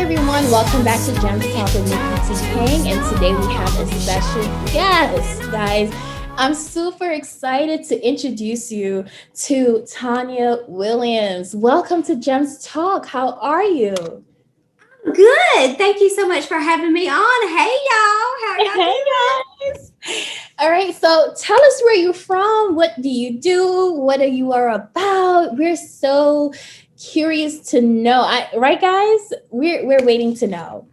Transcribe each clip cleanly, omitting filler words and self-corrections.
everyone, welcome back to GemsTalk with Nikki T. Kang, and today we have a special guest, guys. I'm super excited to introduce you to Tonya Williams. Welcome to GemsTalk. How are you? Good. Thank you so much for having me on. Hey, y'all. How y'all Hey doing? guys. All right, so tell us where you're from. What do you do? What are you are about? We're so curious to know. Right, guys? We're waiting to know.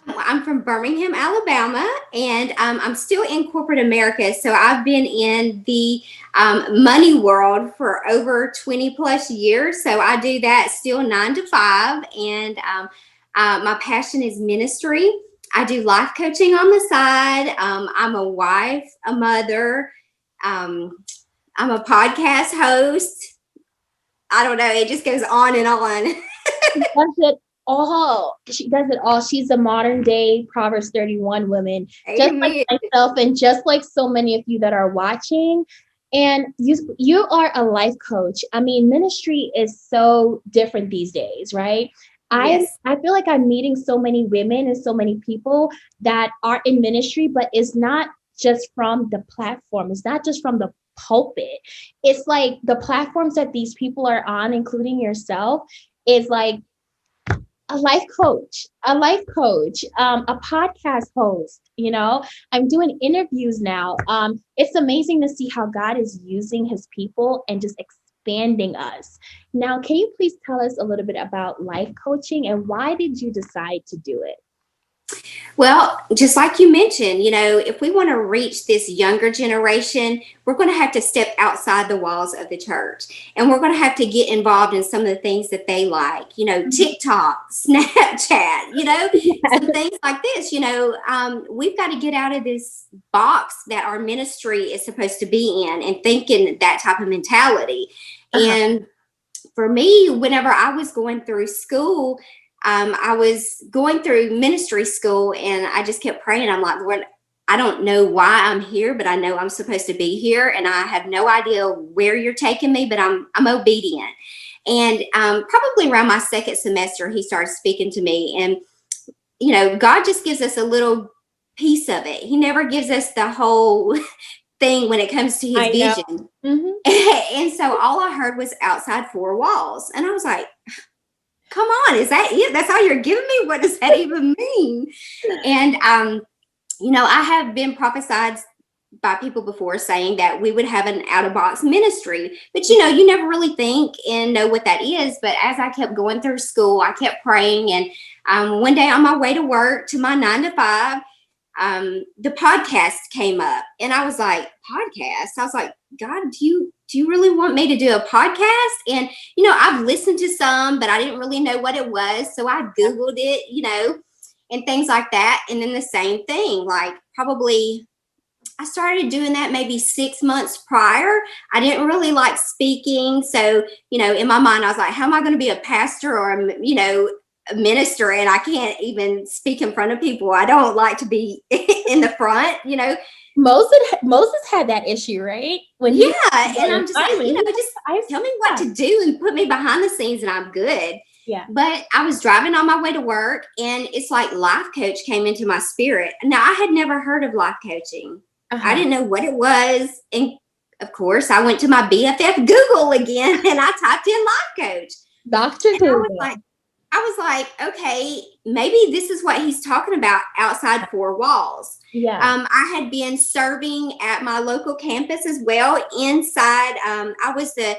I'm from Birmingham, Alabama, and I'm still in corporate America. So I've been in the money world for over 20 plus years. So I do that still 9 to 5. And my passion is ministry. I do life coaching on the side. I'm a wife, a mother. Um, I'm a podcast host. I don't know. It just goes on and on. Does it all. She does it all. She's a modern day Proverbs 31 woman, just like Amen. myself and just like so many of you that are watching. And you are a life coach. I mean, ministry is so different these days, right? Yes. I feel like I'm meeting so many women and so many people that are in ministry, but it's not just from the platform. It's not just from the pulpit. It's like the platforms that these people are on, including yourself, is like a podcast host. I'm doing interviews now. It's amazing to see how God is using his people and just expanding us. Now, can you please tell us a little bit about life coaching and why did you decide to do it? Well, just like you mentioned, if we want to reach this younger generation, we're going to have to step outside the walls of the church and we're going to have to get involved in some of the things that they like, TikTok, Snapchat, some things like this. We've got to get out of this box that our ministry is supposed to be in and think in that type of mentality. Uh-huh. And for me, whenever I was going through school, I was going through ministry school and I just kept praying. I'm like, Lord, I don't know why I'm here, but I know I'm supposed to be here. And I have no idea where you're taking me, but I'm obedient. And probably around my second semester, he started speaking to me. And, God just gives us a little piece of it. He never gives us the whole thing when it comes to his I know. vision. Mm-hmm. And so all I heard was outside four walls. And I was like, come on, is that it? That's all you're giving me? What does that even mean? And, I have been prophesied by people before saying that we would have an out of box ministry, but you never really think and know what that is. But as I kept going through school, I kept praying. And one day on my way to work to my 9 to 5, the podcast came up and I was like, podcast? I was like, God, do you really want me to do a podcast? And, I've listened to some, but I didn't really know what it was. So I Googled it, and things like that. And then the same thing, like probably I started doing that maybe 6 months prior. I didn't really like speaking. So, in my mind, I was like, how am I going to be a pastor or, a minister? And I can't even speak in front of people. I don't like to be in the front. Moses had that issue, right? When Yeah. And I'm just like, finally, just tell me what to do and put me behind the scenes and I'm good. yeah. But I was driving on my way to work and it's like life coach came into my spirit. Now, I had never heard of life coaching. I didn't know what it was. And of course, I went to my BFF Google again and I typed in life coach. Dr. And I was like, okay, maybe this is what he's talking about outside four walls. Yeah. I had been serving at my local campus as well. Inside, I was the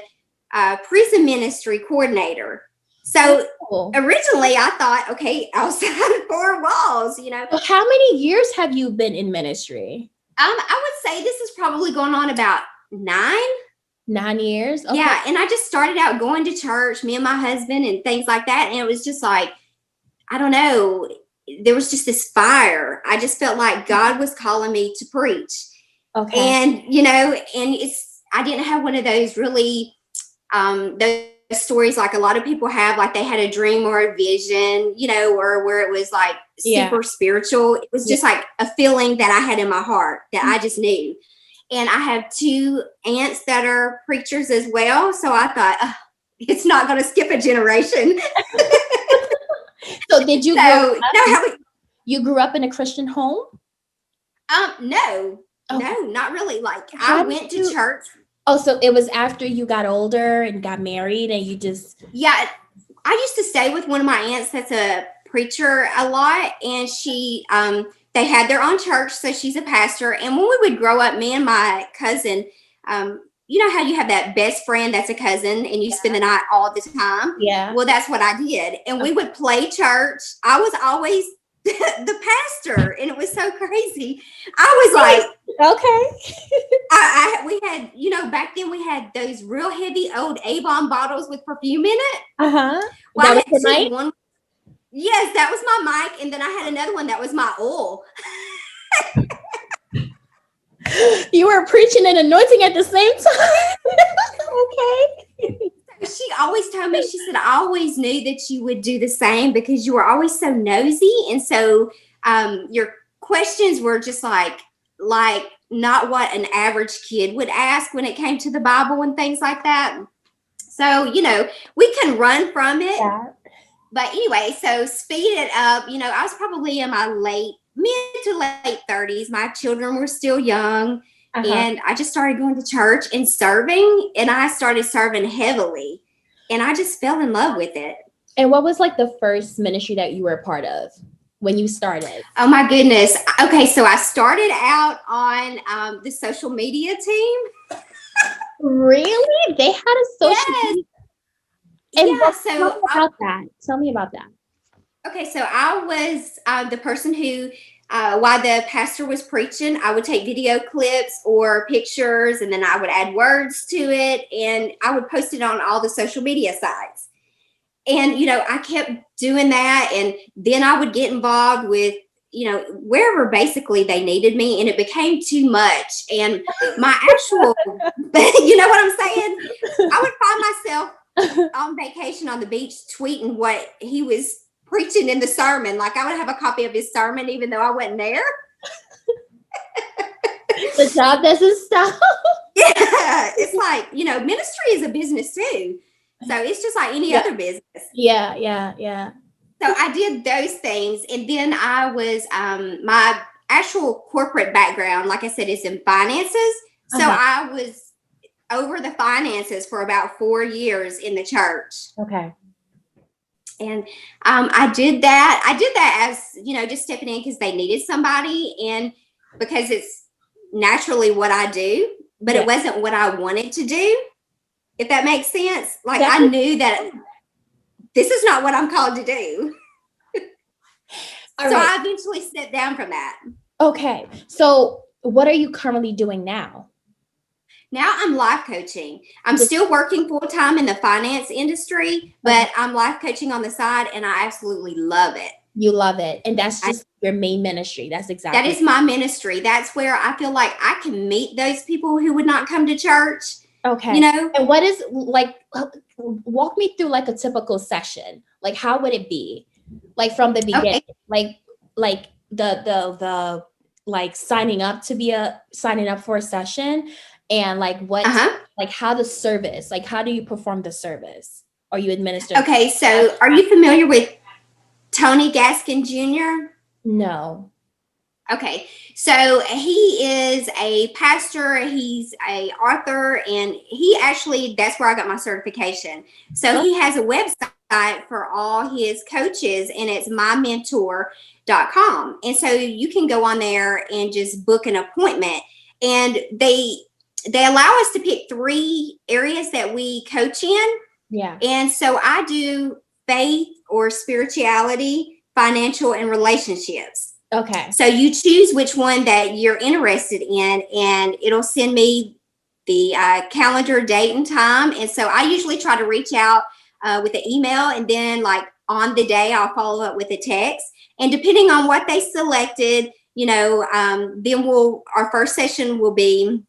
prison ministry coordinator. So originally I thought, okay, outside four walls, So how many years have you been in ministry? I would say this is probably going on about 9. 9 years? Okay. Yeah. And I just started out going to church, me and my husband and things like that. And it was just like, I don't know, there was just this fire. I just felt like God was calling me to preach. Okay. And, I didn't have one of those really, those stories like a lot of people have, like they had a dream or a vision, or where it was like super spiritual. It was just like a feeling that I had in my heart that I just knew. And I have 2 aunts that are preachers as well. So I thought, it's not going to skip a generation. So did you grow So, up? You grew up in a Christian home? No, Okay. no, not really. Like How I did went to you? church. Oh, so it was after you got older and got married, and you just. Yeah, I used to stay with one of my aunts that's a preacher a lot, and they had their own church, so she's a pastor. And when we would grow up, me and my cousin, you know how you have that best friend that's a cousin and you spend the night all the time? Yeah. Well, that's what I did. And we would play church. I was always the pastor, and it was so crazy. I was like, Okay. we had, you know, back then we had those real heavy old Avon bottles with perfume in it. Uh-huh. Well, That I was had your two. mic? One, yes, that was my mic, and then I had another one that was my oil. You were preaching and anointing at the same time. Okay. She always told me, she said, I always knew that you would do the same because you were always so nosy, and so your questions were just like not what an average kid would ask when it came to the Bible and things like that. So, you know, we can run from it. Yeah. But anyway, so speed it up. You know, I was probably in my mid to late 30s. My children were still young. And I just started going to church and serving. And I started serving heavily. And I just fell in love with it. And what was like the first ministry that you were a part of when you started? Oh, my goodness. Okay, so I started out on the social media team. Really? They had a social media? And yeah, tell me about that. Okay, so I was the person who, while the pastor was preaching, I would take video clips or pictures, and then I would add words to it, and I would post it on all the social media sites. And, you know, I kept doing that, and then I would get involved with, you know, wherever basically they needed me, and it became too much. And my actual, you know what I'm saying? I would find myself on vacation on the beach tweeting what he was preaching in the sermon. Like I would have a copy of his sermon even though I wasn't there. The job doesn't stop. Yeah, it's like, you know, ministry is a business too. So it's just like any other business. Yeah. So I did those things. And then I was, my actual corporate background, like I said, is in finances. So I was over the finances for about 4 years in the church. Okay. And I did that as, you know, just stepping in because they needed somebody, and because it's naturally what I do, but it wasn't what I wanted to do, if that makes sense. Like I knew that this is not what I'm called to do. I eventually stepped down from that. Okay. So what are you currently doing now? Now I'm life coaching. I'm still working full time in the finance industry, but I'm life coaching on the side, and I absolutely love it. You love it. And that's just your main ministry. That's exactly. That is my ministry. That's where I feel like I can meet those people who would not come to church. Okay. You know? And what is like, walk me through like a typical session. Like, how would it be? Like from the beginning, like the like signing up for a session, and like what, like how the service, like how do you perform the service, or you administer? Okay, so are you familiar with Tony Gaskin Jr.? No. Okay, so he is a pastor, he's a author, and that's where I got my certification. So he has a website for all his coaches, and it's mymentor.com. And so you can go on there and just book an appointment, and they allow us to pick 3 areas that we coach in. Yeah. And so I do faith or spirituality, financial, and relationships. Okay. So you choose which one that you're interested in, and it'll send me the calendar, date, and time. And so I usually try to reach out with an email, and then like on the day, I'll follow up with a text. And depending on what they selected, you know, then our first session will be,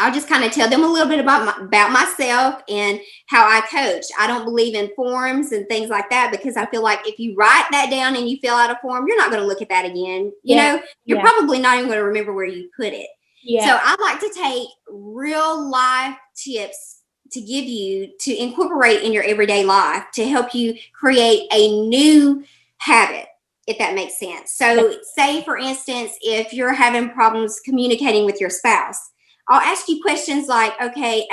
I'll just kind of tell them a little bit about myself and how I coach. I don't believe in forms and things like that, because I feel like if you write that down and you fill out a form, you're not going to look at that again. You know, you're probably not even going to remember where you put it. Yeah. So I like to take real life tips to give you to incorporate in your everyday life to help you create a new habit, if that makes sense. So say, for instance, if you're having problems communicating with your spouse, I'll ask you questions like, okay,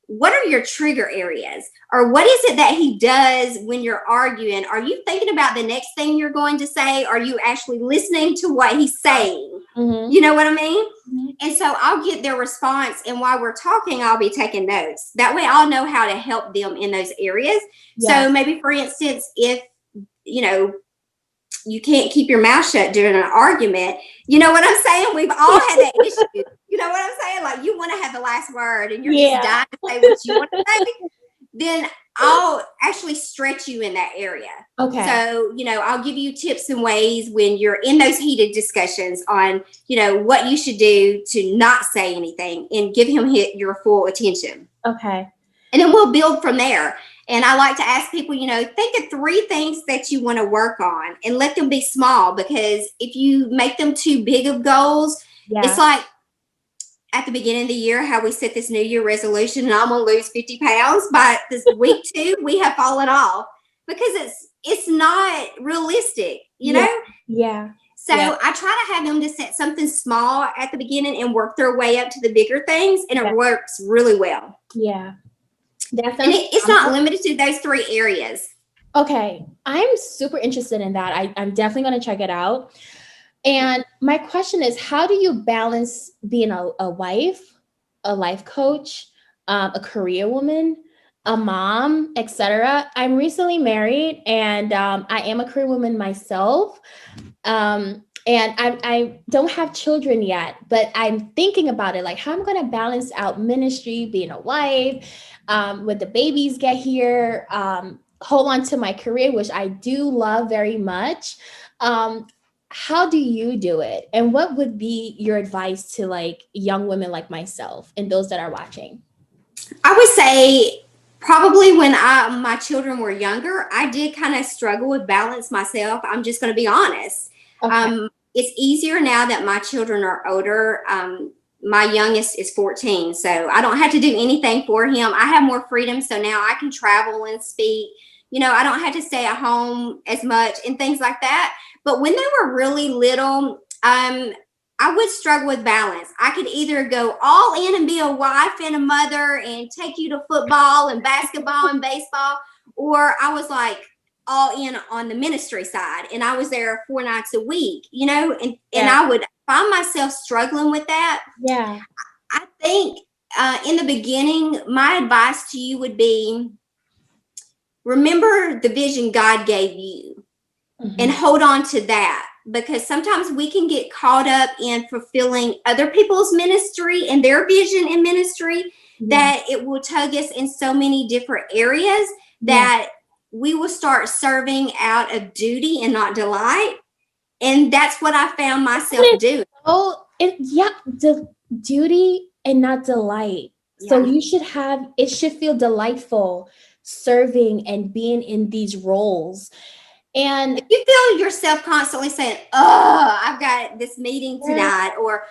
what are your trigger areas? Or what is it that he does when you're arguing? Are you thinking about the next thing you're going to say? Are you actually listening to what he's saying? Mm-hmm. You know what I mean? Mm-hmm. And so I'll get their response. And while we're talking, I'll be taking notes. That way I'll know how to help them in those areas. Yeah. So maybe, for instance, if, you know, you can't keep your mouth shut during an argument. You know what I'm saying? We've all had that issue. You know what I'm saying? Like, you want to have the last word and you're just dying to say what you want to say. Then I'll actually stretch you in that area. Okay. So, you know, I'll give you tips and ways when you're in those heated discussions on, you know, what you should do to not say anything and give him your full attention. Okay. And then we'll build from there. And I like to ask people, you know, think of 3 things that you want to work on and let them be small, because if you make them too big of goals, it's like at the beginning of the year, how we set this New Year resolution, and I'm going to lose 50 pounds. By this week 2, we have fallen off because it's not realistic, you know? Yeah. So I try to have them to set something small at the beginning and work their way up to the bigger things. And it works really well. Yeah. And it's not limited to those 3 areas. Okay. I'm super interested in that. I'm definitely going to check it out. And my question is, how do you balance being a wife, a life coach, a career woman, a mom, etc.? I'm recently married, and I am a career woman myself. And I don't have children yet, but I'm thinking about it, like how I'm going to balance out ministry, being a wife, when the babies get here, hold on to my career, which I do love very much. How do you do it? And what would be your advice to like young women like myself and those that are watching? I would say probably when my children were younger, I did kind of struggle with balance myself. I'm just going to be honest. Okay. It's easier now that my children are older. My youngest is 14, so I don't have to do anything for him. I have more freedom, so now I can travel and speak. You know, I don't have to stay at home as much and things like that. But when they were really little, I would struggle with balance. I could either go all in and be a wife and a mother and take you to football and basketball and baseball, or I was like all in on the ministry side, and I was there 4 nights a week, you know, and I would find myself struggling with that. Yeah. I think in the beginning, my advice to you would be, remember the vision God gave you and hold on to that, because sometimes we can get caught up in fulfilling other people's ministry and their vision in ministry, that it will tug us in so many different areas that we will start serving out of duty and not delight. And that's what I found myself doing. Oh, the duty and not delight. So it should feel delightful serving and being in these roles. And if you feel yourself constantly saying, oh, I've got this meeting tonight, or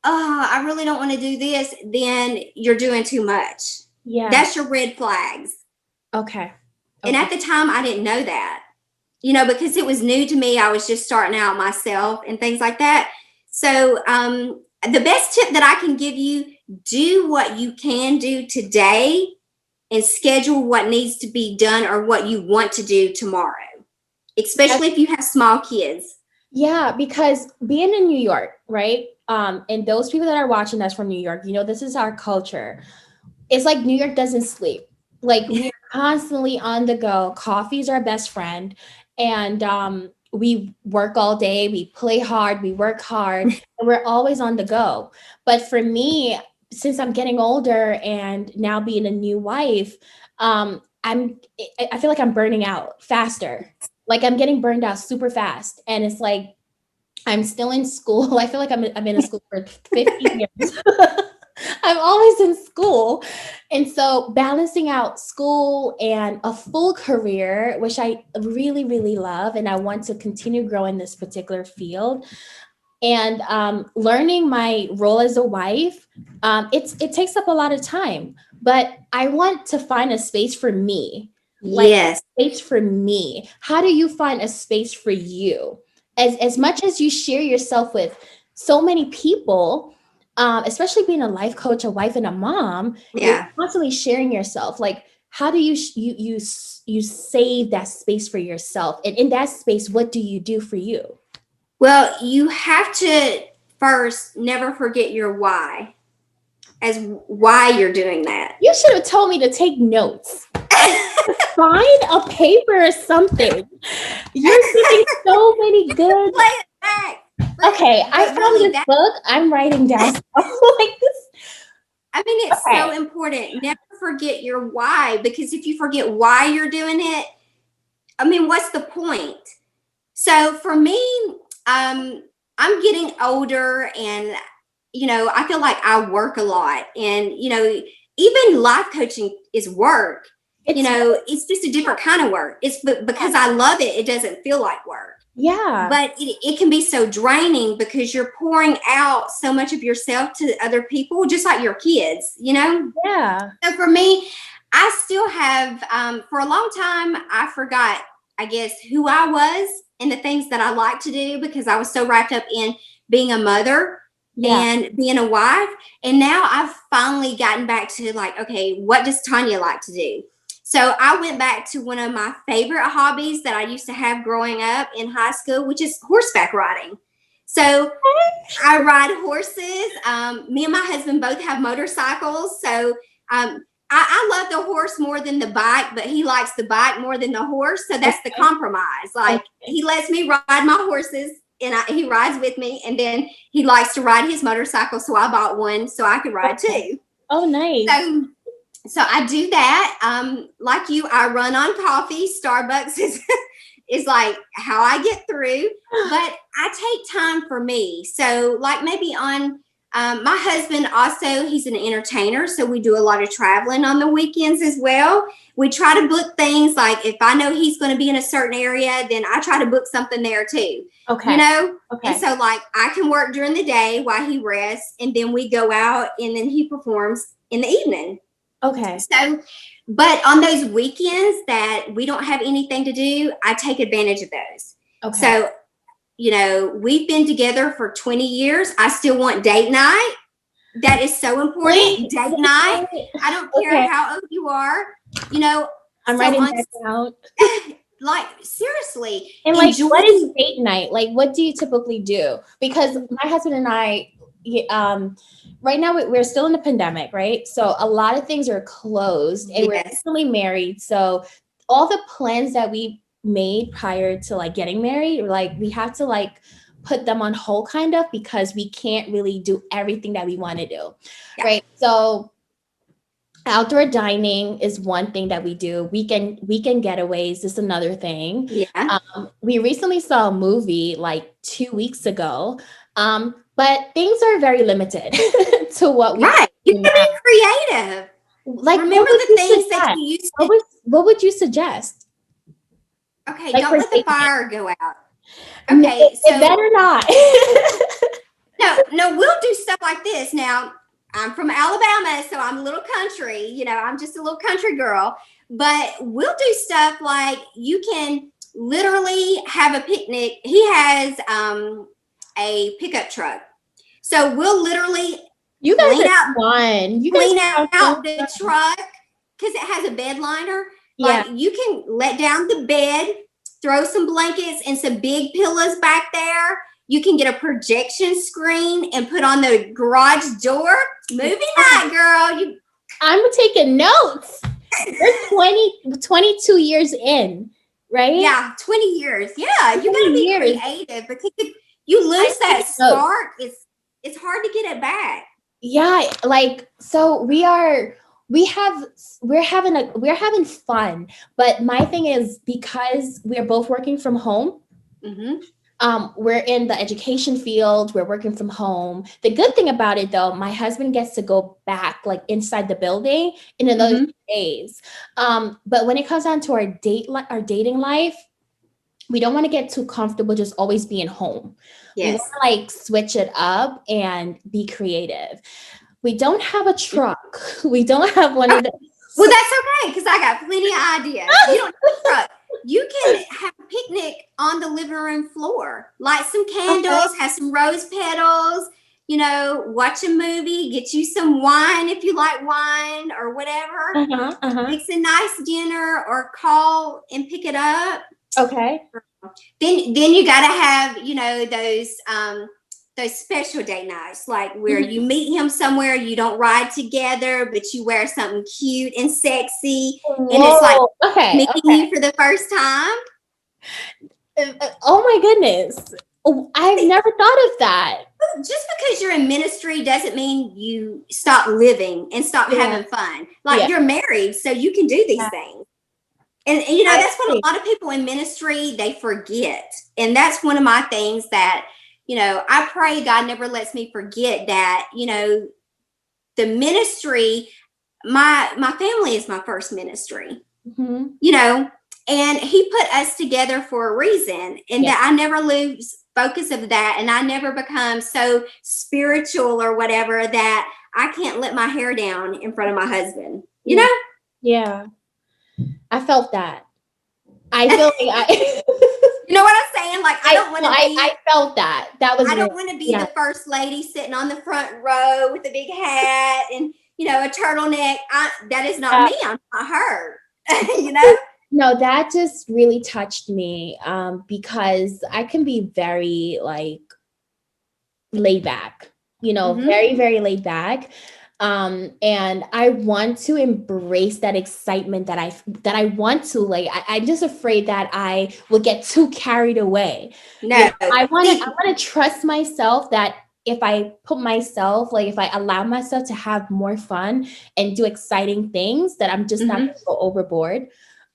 oh, I really don't want to do this, then you're doing too much. Yeah. That's your red flags. Okay. And at the time, I didn't know that, you know, because it was new to me. I was just starting out myself and things like that. So the best tip that I can give you, do what you can do today and schedule what needs to be done or what you want to do tomorrow, especially if you have small kids. Yeah, because being in New York, right? And those people that are watching us from New York, you know, this is our culture. It's like New York doesn't sleep. Like we're constantly on the go. Coffee is our best friend. And we work all day, we play hard, we work hard, and we're always on the go. But for me, since I'm getting older and now being a new wife, I feel like I'm burning out faster. Like I'm getting burned out super fast. And it's like, I'm still in school. I feel like I've been in school for 15 years. I'm always in school. And so balancing out school and a full career, which I really, really love, and I want to continue growing this particular field, and learning my role as a wife, it takes up a lot of time, but I want to find a space for me. like Yes. space for me. How do you find a space for you? As much as you share yourself with so many people, especially being a life coach, a wife, and a mom, you're Yeah. constantly sharing yourself. Like, how do you save that space for yourself? And in that space, what do you do for you? Well, you have to first never forget your why, as why you're doing that. You should have told me to take notes. Find a paper or something. You're giving so many good. Play it back. Okay, I But found really, this book. I'm writing down stuff like this. I mean, it's Okay. so important. Never forget your why, because if you forget why you're doing it, I mean, what's the point? So for me, I'm getting older, and I feel like I work a lot, and even life coaching is work. It's just a different kind of work. It's because I love it. It doesn't feel like work. Yeah. But it can be so draining because you're pouring out so much of yourself to other people, just like your kids. Yeah. So for me, I still have, for a long time, I forgot, I guess, who I was and the things that I like to do, because I was so wrapped up in being a mother and being a wife. And now I've finally gotten back to like, okay, what does Tonya like to do? So I went back to one of my favorite hobbies that I used to have growing up in high school, which is horseback riding. So I ride horses. Me and my husband both have motorcycles. So I love the horse more than the bike, but he likes the bike more than the horse. So that's the compromise. Like, he lets me ride my horses, and he rides with me. And then he likes to ride his motorcycle. So I bought one so I could ride too. Oh, nice. So I do that. Like you, I run on coffee. Starbucks is like how I get through, but I take time for me. So like maybe on my husband also, he's an entertainer. So we do a lot of traveling on the weekends as well. We try to book things, like if I know he's going to be in a certain area, then I try to book something there too. Okay. And so like I can work during the day while he rests, and then we go out and then he performs in the evening. Okay. So, but on those weekends that we don't have anything to do, I take advantage of those. Okay. So, we've been together for 20 years. I still want date night. That is so important. Date night. I don't care how old you are. I'm writing that down. Like, seriously. And like, what is date night? Like, what do you typically do? Because my husband and I, right now we're still in the pandemic, right? So a lot of things are closed, and we're recently married. So all the plans that we made prior to like getting married, like we have to like put them on hold kind of, because we can't really do everything that we want to do. Yeah. Right. So outdoor dining is one thing that we do. Weekend getaways is another thing. Yeah. We recently saw a movie like 2 weeks ago. But things are very limited to what we right. You can be creative. Like, remember the things that you used to. What would you suggest? Okay, like, don't let the fire go out. Okay, no, so it better not. No, we'll do stuff like this. Now, I'm from Alabama, so I'm a little country. I'm just a little country girl. But we'll do stuff like you can literally have a picnic. He has a pickup truck. So we'll literally clean out the truck, because it has a bed liner. Yeah. Like, you can let down the bed, throw some blankets and some big pillows back there. You can get a projection screen and put on the garage door. Movie night, girl. I'm taking notes. You're 22 years in, right? Yeah, 20 years. Yeah, you got to be creative, because if you lose that spark, it's hard to get it back. Yeah, like, so we're having fun, but my thing is, because we're both working from home, we're in the education field, we're working from home. The good thing about it, though, my husband gets to go back like inside the building in another 2 days. But when it comes down to our dating life, we don't want to get too comfortable just always being home. Yes. We want to like switch it up and be creative. We don't have a truck. We don't have one of those. Well, that's okay because I got plenty of ideas. You don't need a truck. You can have a picnic on the living room floor, light some Okay. candles, have some rose petals, watch a movie, get you some wine if you like wine or whatever. Uh-huh. Uh-huh. Fix a nice dinner or call and pick it up. Okay. Then you got to have those special date nights, like where Mhm. you meet him somewhere, you don't ride together, but you wear something cute and sexy, and it's like Whoa. Okay. meeting you for the first time. Oh my goodness. Oh, I've never thought of that. Just because you're in ministry doesn't mean you stop living and stop Yeah. having fun. Yeah. Like, you're married, so you can do these things. And I that's what agree. a lot of people in ministry, they forget. And that's one of my things that, I pray God never lets me forget that, the ministry, my family is my first ministry, Mhm. and he put us together for a reason, and Yeah. that I never lose focus of that, and I never become so spiritual or whatever that I can't let my hair down in front of my husband. Yeah. Yeah. I felt that. I feel like I You know what I'm saying? Like, I I don't want no, to be I felt that. That was I very don't want to be yeah. the first lady sitting on the front row with a big hat and a turtleneck. That is not me. I'm not her. you know. No, that just really touched me because I can be very like laid back, Mm-hmm. very, very laid back. And I want to embrace that excitement that I want to like. I'm just afraid that I will get too carried away. No. I See, want to trust myself that if I put myself, like if I allow myself to have more fun and do exciting things, that I'm just not mm-hmm. going to go overboard.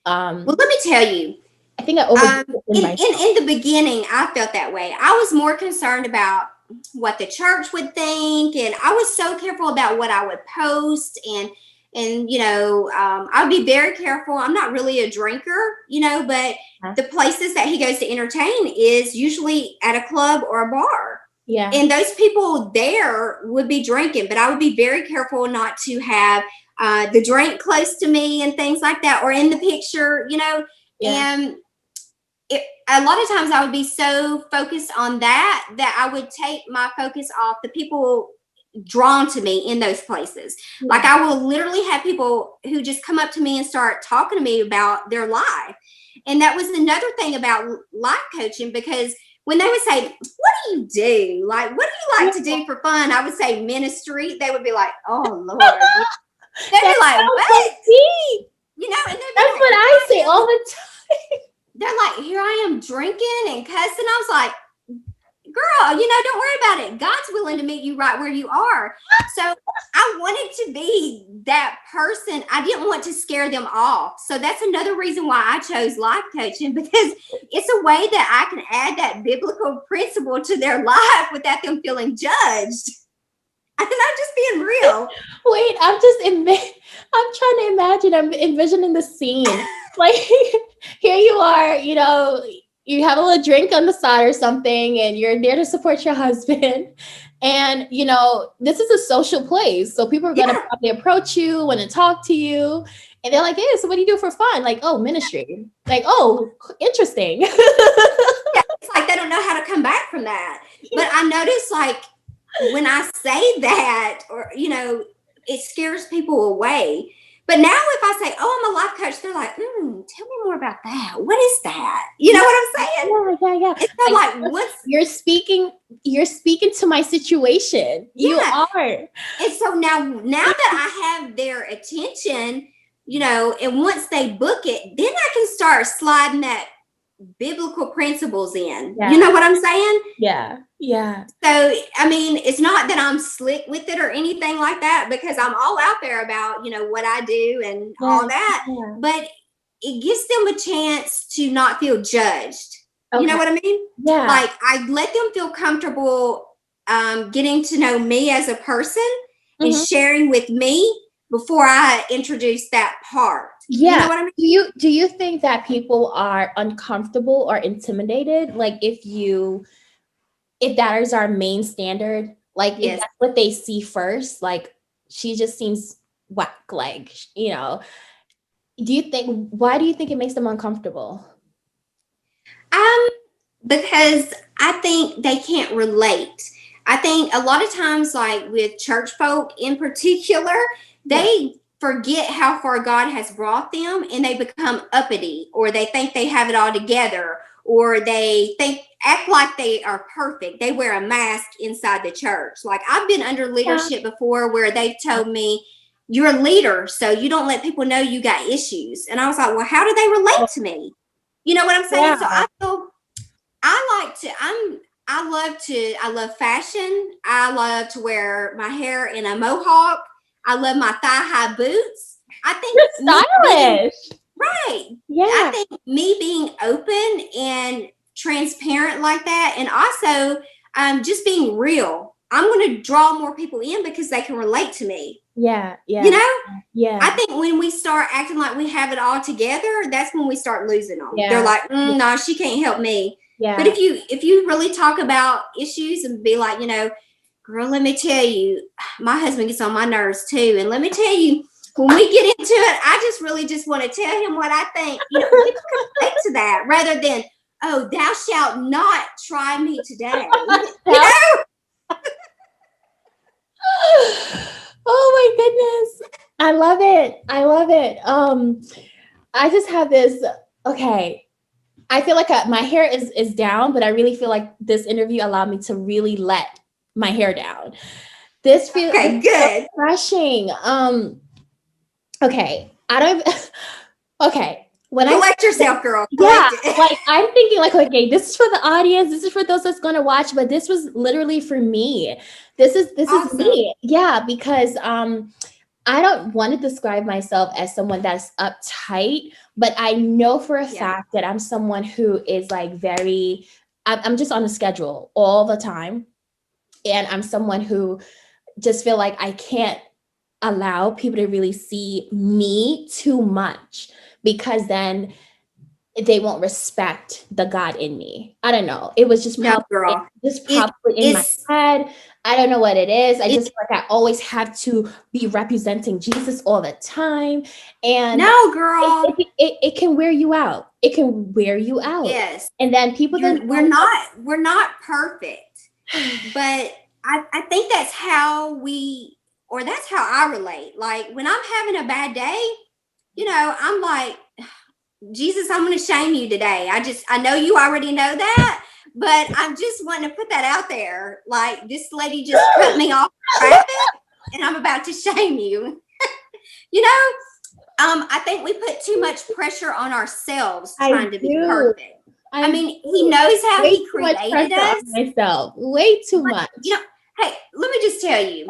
Well, Um, let me tell you. I think I over discipline In, myself. in the beginning, I felt that way. I was more concerned about what the church would think, and I was so careful about what I would post, and I would be very careful. I'm not really a drinker, but Yeah. the places that he goes to entertain is usually at a club or a bar. Yeah. And those people there would be drinking, but I would be very careful not to have the drink close to me and things like that, or in the picture, Yeah. and a lot of times I would be so focused on that I would take my focus off the people drawn to me in those places. Like, Yeah. I will literally have people who just come up to me and start talking to me about their life. And that was another thing about life coaching, because when they would say, "What do you do? Like, what do you like to do for fun?" I would say ministry. They would be like, "Oh Lord." They'd That be like, sounds so "What?" deep. And they'd be That's like, what "Here I I say am." all the time. They're like, "Here I am drinking and cussing." I was like, "Girl, don't worry about it. God's willing to meet you right where you are." So I wanted to be that person. I didn't want to scare them off. So that's another reason why I chose life coaching, because it's a way that I can add that biblical principle to their life without them feeling judged. I'm not just being real. Wait, I'm trying to imagine. I'm envisioning the scene. Like here you are, you have a little drink on the side or something, and you're there to support your husband. And this is a social place, so people are gonna Yeah. probably approach you, want to talk to you, and they're like, "Hey, so what do you do for fun?" Like, "Oh, ministry." Like, "Oh, interesting." Yeah. It's like they don't know how to come back from that. But I notice, like, when I say that, or it scares people away. But now if I say, "Oh, I'm a life coach," they're like, "Tell me more about that. What is that?" You know what I'm saying? Yeah. And so, Like like, what's you're speaking to my situation. You yeah. are. And so now that I have their attention, and once they book it, then I can start sliding that biblical principles in. You Yeah. know what I'm saying? Yeah. Yeah. So, I mean, it's not that I'm slick with it or anything like that, because I'm all out there about, what I do and Yeah. all that. Yeah. But it gives them a chance to not feel judged. You know Okay. what I mean? Yeah. Like, I let them feel comfortable getting to know me as a person and Mhm. sharing with me before I introduce that part. You Yeah. know what I mean? Do you think that people are uncomfortable or intimidated? Like if that is our main standard, like if Yes. that's what they see first, like she just seems whack. Like, why do you think it makes them uncomfortable? Because I think they can't relate. I think a lot of times, like with church folk in particular, they forget how far God has brought them, and they become uppity, or they think they have it all together, or they act like they are perfect. They wear a mask inside the church. Like, I've been under leadership before where they've told me, you're a leader, so you don't let people know you got issues. And I was like, well, how do they relate to me? You know what I'm saying? So I feel I love fashion. I love to wear my hair in a mohawk. I love my thigh-high boots. I think stylish. Right. Yeah. I think me being open and transparent like that, and also just being real, I'm going to draw more people in because they can relate to me. Yeah. You know? Yeah. I think when we start acting like we have it all together, that's when we start losing them. Yeah. They're like, no, she can't help me. Yeah. But if you really talk about issues and be like, girl, let me tell you, my husband gets on my nerves too. And let me tell you, when we get into it, I just really just want to tell him what I think. People can relate to that rather than, oh, thou shalt not try me today. Oh my goodness. I love it. I just have this, okay. I feel like my hair is down, but I really feel like this interview allowed me to really let my hair down. This feels good. So refreshing. Okay. Okay. When you let yourself, girl. Yeah. Like, I'm thinking like, okay, this is for the audience. This is for those that's going to watch, but this was literally for me. This is me. Yeah. Because, I don't want to describe myself as someone that's uptight, but I know for a fact that I'm someone who is like I'm just on a schedule all the time. And I'm someone who just feel like I can't allow people to really see me too much, because then they won't respect the God in me. I don't know. It was just probably in my head. I don't know what it is. I just feel like I always have to be representing Jesus all the time. And no, girl, it can wear you out. It can wear you out. Yes. And then people we're not perfect. But I think that's how that's how I relate. Like, when I'm having a bad day, I'm like, Jesus, I'm going to shame you today. I know you already know that, but I'm just wanting to put that out there. Like, this lady just cut me off traffic and I'm about to shame you. I think we put too much pressure on ourselves trying to be perfect. I mean, he knows how he created us. Myself, way too much. Hey, let me just tell you.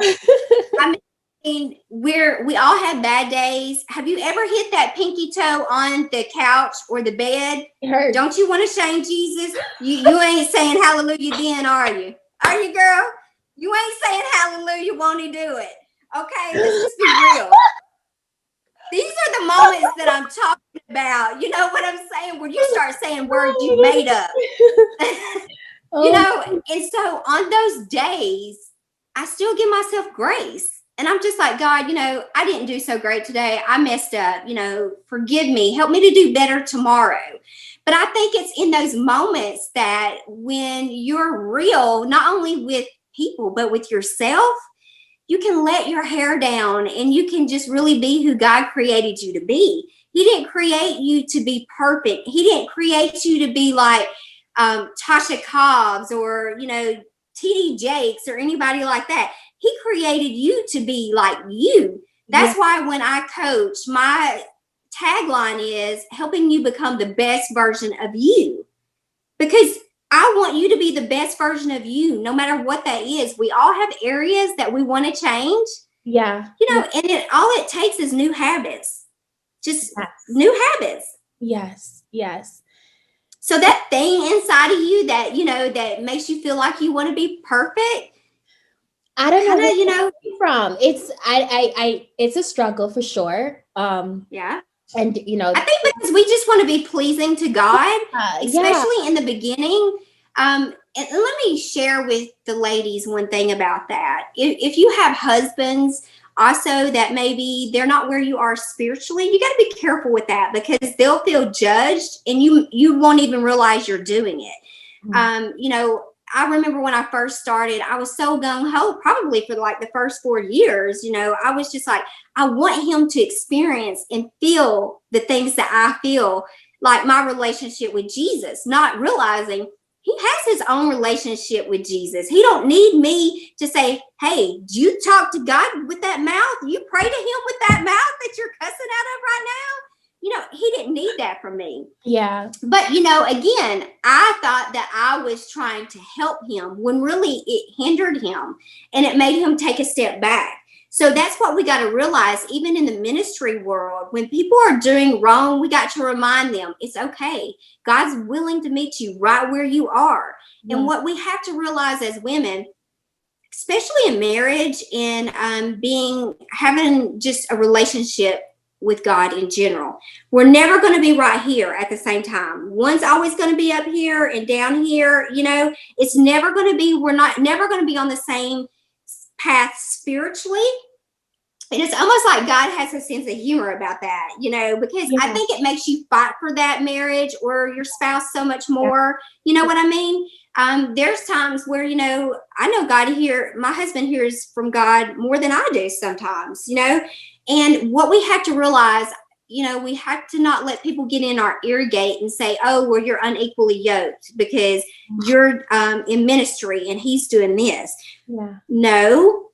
I mean, we all have bad days. Have you ever hit that pinky toe on the couch or the bed? It hurts. Don't you want to shame Jesus? You ain't saying hallelujah then, are you? Are you, girl? You ain't saying hallelujah, won't he do it? Okay, let's just be real. These are the moments that I'm talking about. You know what I'm saying? Where you start saying words you made up. And so on those days, I still give myself grace. And I'm just like, God, I didn't do so great today. I messed up, forgive me. Help me to do better tomorrow. But I think it's in those moments that when you're real, not only with people, but with yourself, you can let your hair down and you can just really be who God created you to be. He didn't create you to be perfect. He didn't create you to be like Tasha Cobbs or, TD Jakes or anybody like that. He created you to be like you. That's why when I coach, my tagline is helping you become the best version of you. Because I want you to be the best version of you, no matter what that is. We all have areas that we want to change. Yeah. And all it takes is new habits. Just new habits. Yes. So that thing inside of you that, that makes you feel like you want to be perfect. I don't know where it came from. It's a struggle for sure. Yeah. And, I think because we just want to be pleasing to God, especially in the beginning. And let me share with the ladies one thing about that. If you have husbands, Also, that maybe they're not where you are spiritually. You got to be careful with that, because they'll feel judged and you won't even realize you're doing it. You know, I remember when I first started, I was so gung-ho, probably for like the first 4 years. You know, I was just like, I want him to experience and feel the things that I feel, like my relationship with Jesus, not realizing he has his own relationship with Jesus. He don't need me to say, hey, do you talk to God with that mouth? You pray to him with that mouth that you're cussing out of right now? You know, he didn't need that from me. Yeah. But, you know, again, I thought that I was trying to help him when really it hindered him and it made him take a step back. So that's what we got to realize, even in the ministry world, when people are doing wrong, we got to remind them it's okay. God's willing to meet you right where you are. Yeah. And what we have to realize as women, especially in marriage and having just a relationship with God in general, we're never going to be right here at the same time. One's always going to be up here and down here. You know, it's never going to be, we're not never going to be on the same path spiritually. And it's almost like God has a sense of humor about that, you know, because I think it makes you fight for that marriage or your spouse so much more. You know what I mean? There's times where, you know, I know my husband hears from God more than I do sometimes, you know. And what we have to realize, you know, we have to not let people get in our ear gate and say, oh, well, you're unequally yoked because you're in ministry and he's doing this. Yeah. No,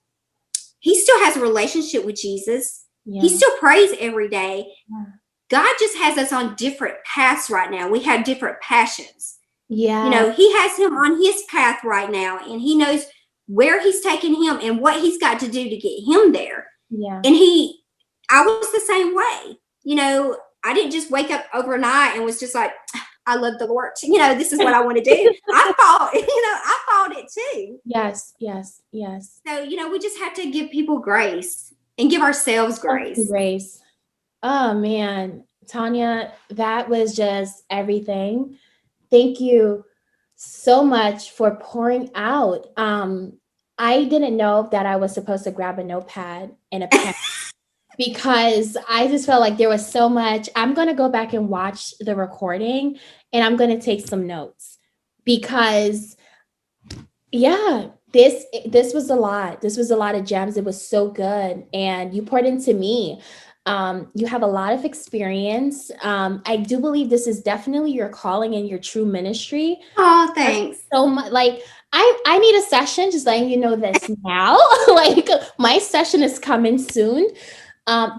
he still has a relationship with Jesus. Yeah. He still prays every day. Yeah. God just has us on different paths right now. We have different passions. Yeah. You know, he has him on his path right now, and he knows where he's taking him and what he's got to do to get him there. Yeah. And I was the same way. You know, I didn't just wake up overnight and was just like, I love the Lord. You know, this is what I want to do. I fought it too. Yes, yes, yes. So, you know, we just have to give people grace and give ourselves grace. Grace. Oh, man. Tonya, that was just everything. Thank you so much for pouring out. I didn't know that I was supposed to grab a notepad and a pen because I just felt like there was so much. I'm going to go back and watch the recording and I'm going to take some notes because, yeah, this was a lot. This was a lot of gems. It was so good. And you poured into me. You have a lot of experience. I do believe this is definitely your calling and your true ministry. Oh, thanks. So much. Like I need a session, just letting you know this now. Like my session is coming soon.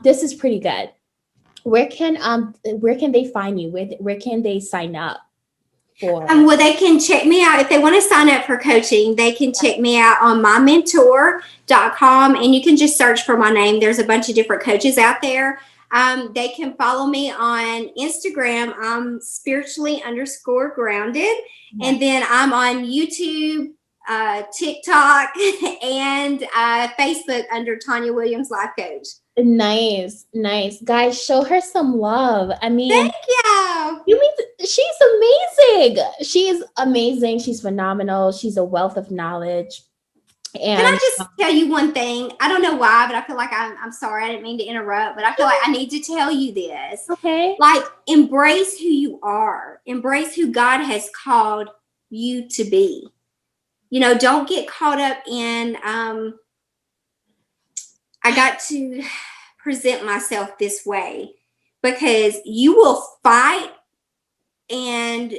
This is pretty good. Where can they find you? Where can they sign up? Well, they can check me out. If they want to sign up for coaching, they can check me out on mymentor.com, and you can just search for my name. There's a bunch of different coaches out there. They can follow me on Instagram. I'm spiritually_grounded. Yeah. And then I'm on YouTube, TikTok, and Facebook under Tonya Williams Life Coach. Nice. Guys, show her some love. I mean, thank you. She's amazing. She's phenomenal. She's a wealth of knowledge. And can I just tell you one thing? I don't know why, but I feel like I'm sorry. I didn't mean to interrupt, but I feel like I need to tell you this. Okay. Like, embrace who you are. Embrace who God has called you to be. You know, don't get caught up in, I got to present myself this way, because you will fight and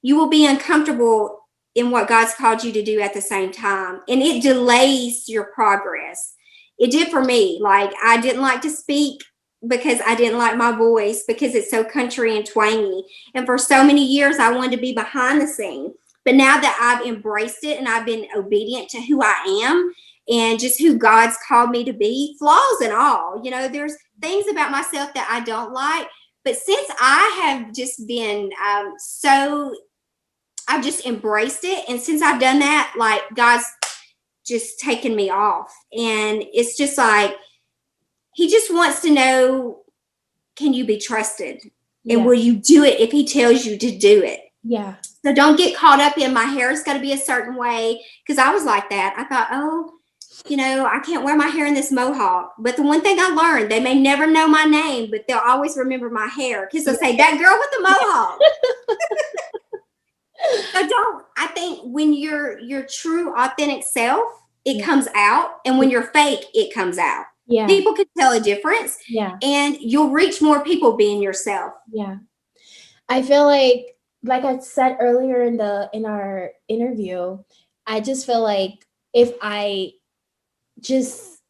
you will be uncomfortable in what God's called you to do at the same time. And it delays your progress. It did for me. Like, I didn't like to speak because I didn't like my voice because it's so country and twangy. And for so many years, I wanted to be behind the scene. But now that I've embraced it and I've been obedient to who I am and just who God's called me to be, flaws and all, you know, there's things about myself that I don't like. But since I have just been I've just embraced it. And since I've done that, like, God's just taken me off. And it's just like, he just wants to know, can you be trusted? Yeah. And will you do it if he tells you to do it? Yeah. So don't get caught up in my hair's got to be a certain way. Because I was like that. I thought, oh, I can't wear my hair in this mohawk. But the one thing I learned, they may never know my name, but they'll always remember my hair because they'll say, that girl with the mohawk. So I think when you're your true authentic self, it comes out. And when you're fake, it comes out. Yeah. People can tell a difference. Yeah. And you'll reach more people being yourself. Yeah. I feel like I said earlier in our interview, I just feel like if I just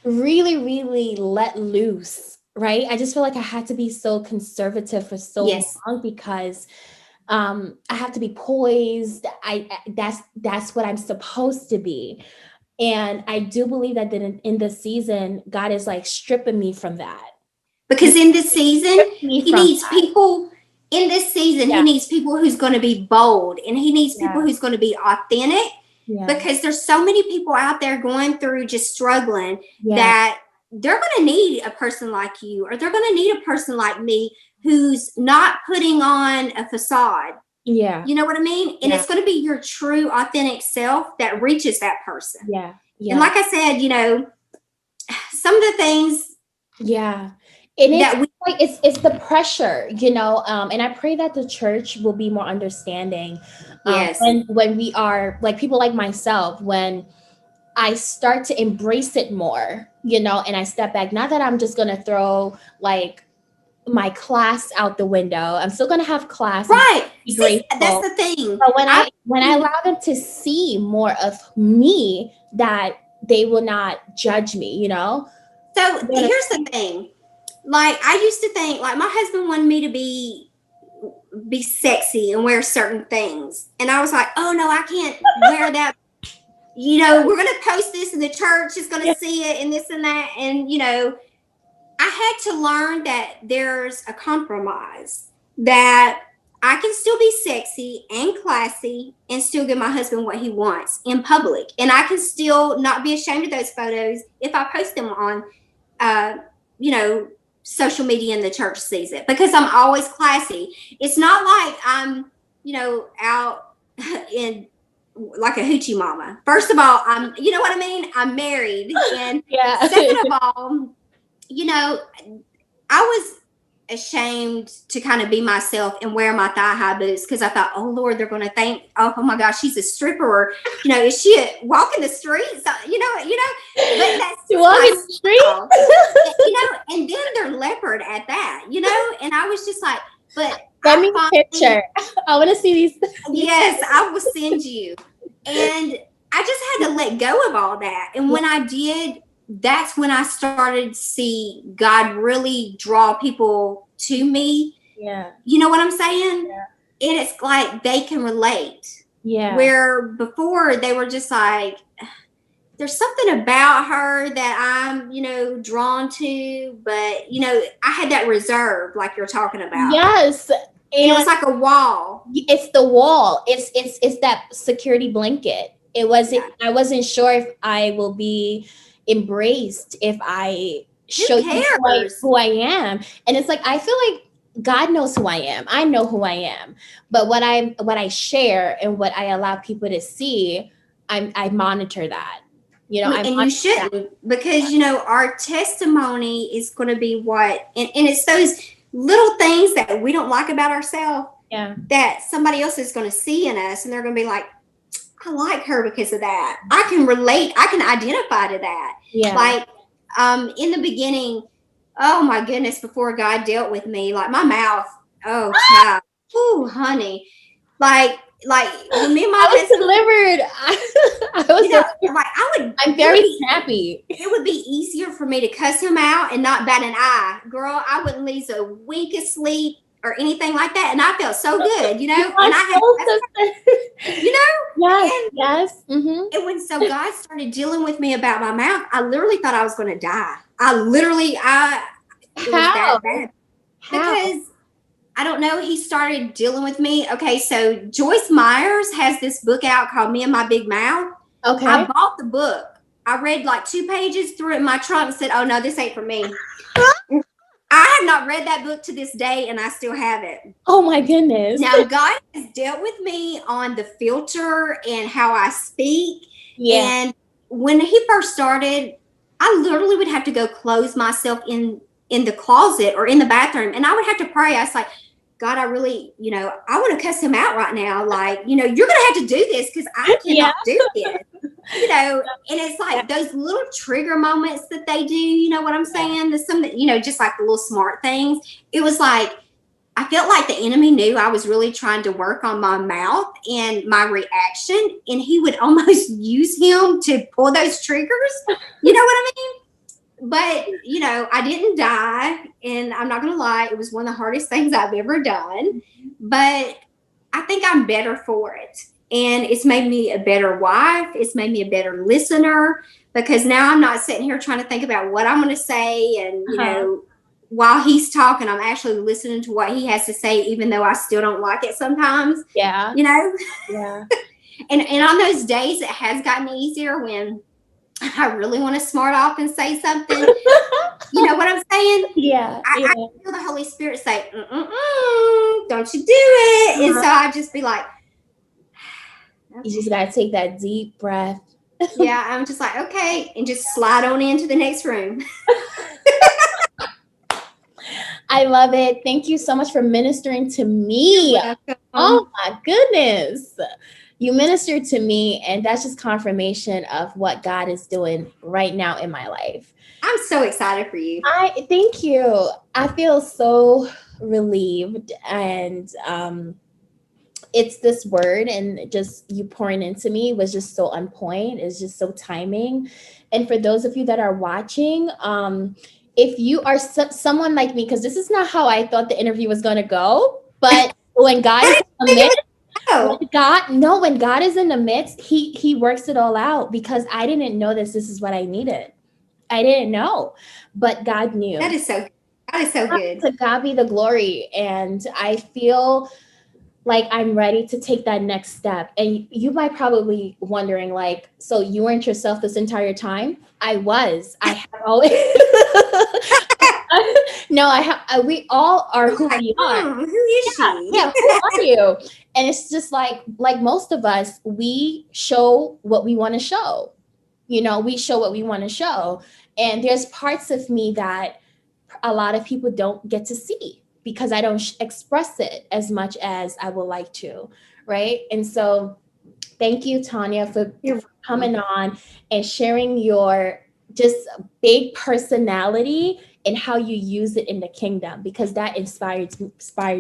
really, really let loose, right? I just feel like I had to be so conservative for so long because I have to be poised. That's what I'm supposed to be. And I do believe that in this season, God is like stripping me from that. Because in this season, he needs people. In this season, he needs people who's going to be bold, and he needs people who's going to be authentic. Yeah. Because there's so many people out there going through just struggling that they're going to need a person like you, or they're going to need a person like me who's not putting on a facade. Yeah. You know what I mean? And it's going to be your true authentic self that reaches that person. Yeah. And like I said, some of the things. Yeah. And it's the pressure, and I pray that the church will be more understanding. Yes. When we are like people like myself, when I start to embrace it more, and I step back, not that I'm just going to throw like my class out the window. I'm still going to have class. Right. See, that's the thing. But when I allow them to see more of me, that they will not judge me, So here's the thing. Like, I used to think, like, my husband wanted me to be sexy and wear certain things. And I was like, oh, no, I can't wear that. We're going to post this and the church is going to see it and this and that. And, I had to learn that there's a compromise, that I can still be sexy and classy and still give my husband what he wants in public. And I can still not be ashamed of those photos if I post them on, social media and the church sees it, because I'm always classy. It's not like I'm, out in like a hoochie mama. First of all, you know what I mean? I'm married. And second of all, I was ashamed to kind of be myself and wear my thigh-high boots because I thought, oh Lord, they're going to think, oh my gosh, she's a stripper, or is she walking the streets? But that's walking the street. And then they're leopard at that, and I was just like, but send me a picture. I want to see these. Yes, I will send you. And I just had to let go of all that. And when I did, that's when I started to see God really draw people to me. Yeah. You know what I'm saying? Yeah. And it's like they can relate. Yeah. Where before they were just like, there's something about her that I'm, drawn to. But, I had that reserve like you're talking about. Yes. And it was like a wall. It's the wall. It's that security blanket. I wasn't sure if I will be embraced if I show you who I am. And it's like, I feel like God knows who I am. I know who I am. But what I share and what I allow people to see, I monitor that. And you shouldn't, because our testimony is going to be what, and it's those little things that we don't like about ourselves that somebody else is going to see in us, and they're going to be like, I like her because of that. I can relate. I can identify to that. Yeah. Like, in the beginning, oh my goodness, before God dealt with me, like my mouth, oh child, ooh, honey, like when me and my husband delivered. I'm very happy. It would be easier for me to cuss him out and not bat an eye. Girl, I wouldn't lose a wink of sleep or anything like that. And I felt so good, And Yes. Mm-hmm. And when God started dealing with me about my mouth, I literally thought I was going to die. It was that bad. Because I don't know, he started dealing with me. Okay, so Joyce Myers has this book out called Me and My Big Mouth. Okay. I bought the book. I read like 2 pages, threw it in my trunk and said, oh no, this ain't for me. I have not read that book to this day, and I still have it. Oh my goodness. Now, God has dealt with me on the filter and how I speak. Yeah. And when he first started, I literally would have to go close myself in the closet or in the bathroom, and I would have to pray. I was like, God, I really, I want to cuss him out right now. Like, you're going to have to do this because I Yeah. cannot do this. And it's like those little trigger moments that they do, you know what I'm saying? There's some, just like the little smart things. It was like, I felt like the enemy knew I was really trying to work on my mouth and my reaction, and he would almost use him to pull those triggers. You know what I mean? But, I didn't die, and I'm not going to lie, it was one of the hardest things I've ever done, but I think I'm better for it. And it's made me a better wife. It's made me a better listener, because now I'm not sitting here trying to think about what I'm going to say. And, while he's talking, I'm actually listening to what he has to say, even though I still don't like it sometimes. Yeah. Yeah. and on those days, it has gotten easier when I really want to smart off and say something. You know what I'm saying? Yeah. I feel the Holy Spirit say, don't you do it. And so I just be like, okay. You just got to take that deep breath. Yeah, I'm just like, okay, and just slide on into the next room. I love it. Thank you so much for ministering to me. Oh my goodness. You ministered to me, and that's just confirmation of what God is doing right now in my life. I'm so excited for you. Thank you. I feel so relieved, and it's this word, and just you pouring into me was just so on point. It's just so timing. And for those of you that are watching, if you are someone like me, because this is not how I thought the interview was going to go, but when God is in the midst, when God is in the midst, he works it all out, because I didn't know this is what I needed. I didn't know, but God knew. That is so good. To God be the glory. And I feel like I'm ready to take that next step. And you might probably wondering, like, so you weren't yourself this entire time? I was. I have always. No, I have. We all are who we are. Who is she? Yeah, who are you? And it's just like most of us, we show what we want to show. We show what we want to show. And there's parts of me that a lot of people don't get to see, because I don't express it as much as I would like to, right? And so thank you, Tonya, for coming on and sharing your just big personality and how you use it in the kingdom, because that inspired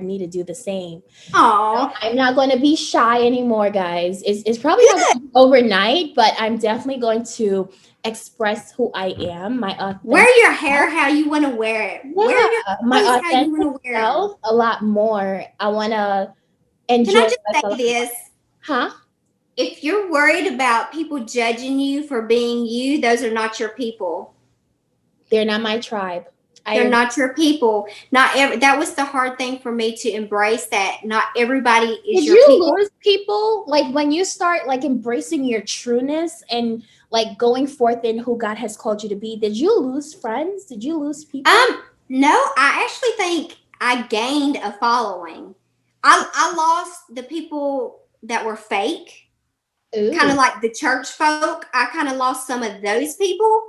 me to do the same. Oh, I'm not going to be shy anymore, guys. It's probably not overnight, but I'm definitely going to express who I am. Wear your hair how you want to wear it. Yeah, wear your my authentic self a lot more. I want to enjoy. Can I just say this? Huh? If you're worried about people judging you for being you, those are not your people. They're not my tribe. They're not your people. That was the hard thing for me to embrace, that not everybody is your people. Did you lose people? Like when you start like embracing your trueness and like going forth in who God has called you to be, did you lose friends? Did you lose people? No, I actually think I gained a following. I lost the people that were fake. Kind of like the church folk. I kind of lost some of those people.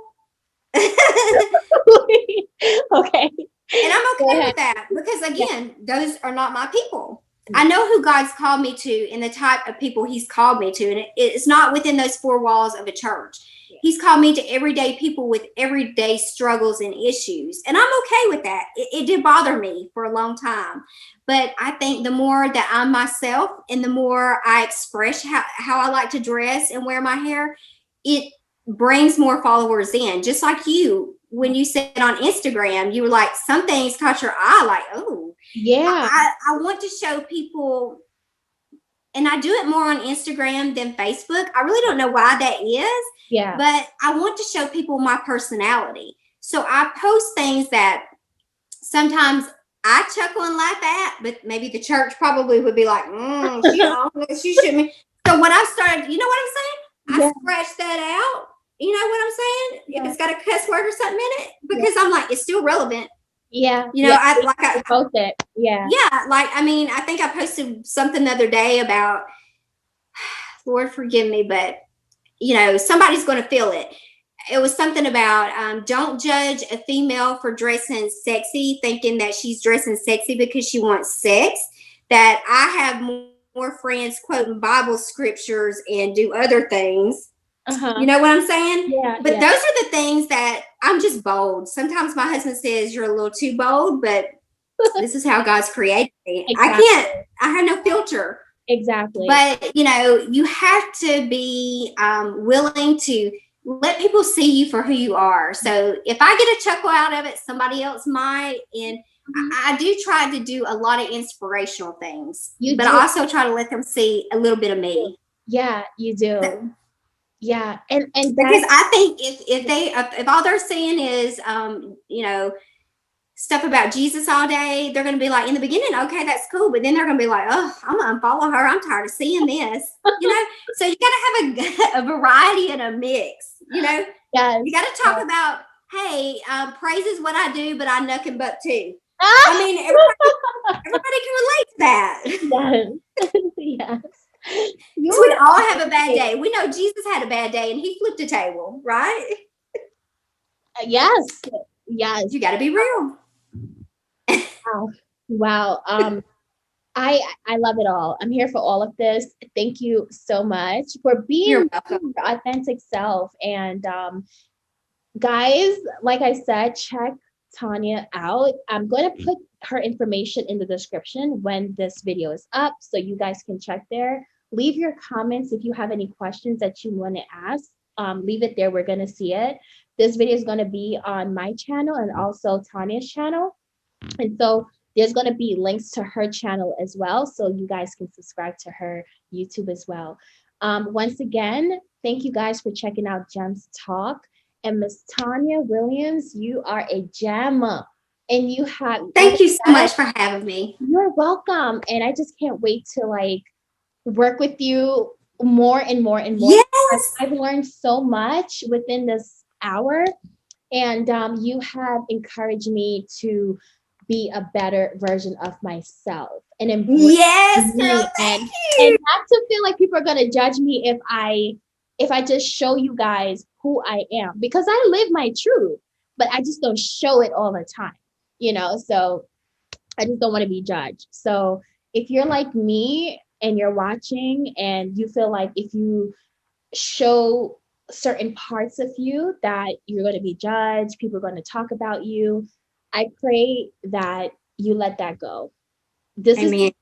Okay. And I'm okay with that, because again, those are not my people. I know who God's called me to and the type of people he's called me to. And it's not within those four walls of a church. He's called me to everyday people with everyday struggles and issues. And I'm okay with that. It did bother me for a long time. But I think the more that I'm myself and the more I express how I like to dress and wear my hair, it brings more followers in. Just like you, when you said on Instagram, you were like, some things caught your eye, like, oh. Yeah. I want to show people, and I do it more on Instagram than Facebook. I really don't know why that is. Yeah. But I want to show people my personality. So I post things that sometimes I chuckle and laugh at, but maybe the church probably would be like, she shouldn't. So when I started, you know what I'm saying? I scratched that out. You know what I'm saying? Yeah. If it's got a cuss word or something in it, because I'm like, it's still relevant. Yeah. I post it. Yeah. Yeah. Like, I mean, I think I posted something the other day about, Lord forgive me, but somebody's going to feel it. It was something about don't judge a female for dressing sexy, thinking that she's dressing sexy because she wants sex. That I have more friends quoting Bible scriptures and do other things. You know what I'm saying? Yeah. But those are the things that I'm just bold. Sometimes my husband says you're a little too bold, but this is how God's created me. Exactly. I have no filter. Exactly. But, you have to be willing to let people see you for who you are. So if I get a chuckle out of it, somebody else might. And I do try to do a lot of inspirational things, but I also try to let them see a little bit of me. Yeah, you do. So, yeah. And because I think if all they're seeing is, stuff about Jesus all day, they're going to be like, in the beginning, okay, that's cool. But then they're going to be like, oh, I'm going to unfollow her. I'm tired of seeing this, So you got to have a variety and a mix, Yes. You got to talk about, hey, praise is what I do, but I'm nothing but too. I mean, everybody can relate to that. Yes. Yes. We all have a bad day. We know Jesus had a bad day and he flipped a table, right? Yes. Yes. You got to be real. Wow. I love it all. I'm here for all of this. Thank you so much for being your authentic self. And guys, like I said, check Tonya out. I'm going to put her information in the description when this video is up, so you guys can check there. Leave your comments if you have any questions that you want to ask. Leave it there. We're going to see it. This video is going to be on my channel and also Tonya's channel. And so there's going to be links to her channel as well, so you guys can subscribe to her YouTube as well. Once again, thank you guys for checking out GemsTalk. And Miss Tonya Williams, you are a gem. And you have... Thank you so much for having me. You're welcome. And I just can't wait to work with you more and more and more. Yes. I've learned so much within this hour. And you have encouraged me to be a better version of myself and embrace girl, and not to feel like people are going to judge me if I just show you guys who I am, because I live my truth, but I just don't show it all the time, so I just don't want to be judged. So if you're like me and you're watching and you feel like if you show certain parts of you that you're going to be judged, people are going to talk about you, I pray that you let that go. This is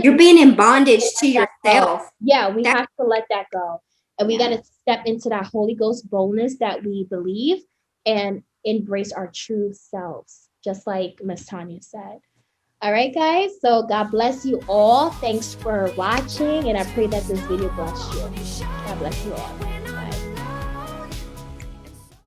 you're being in bondage to yourself. Yeah, we have to let that go. And we got to step into that Holy Ghost boldness that we believe and embrace our true selves, just like Miss Tonya said. All right, guys. So God bless you all. Thanks for watching. And I pray that this video blessed you. God bless you all.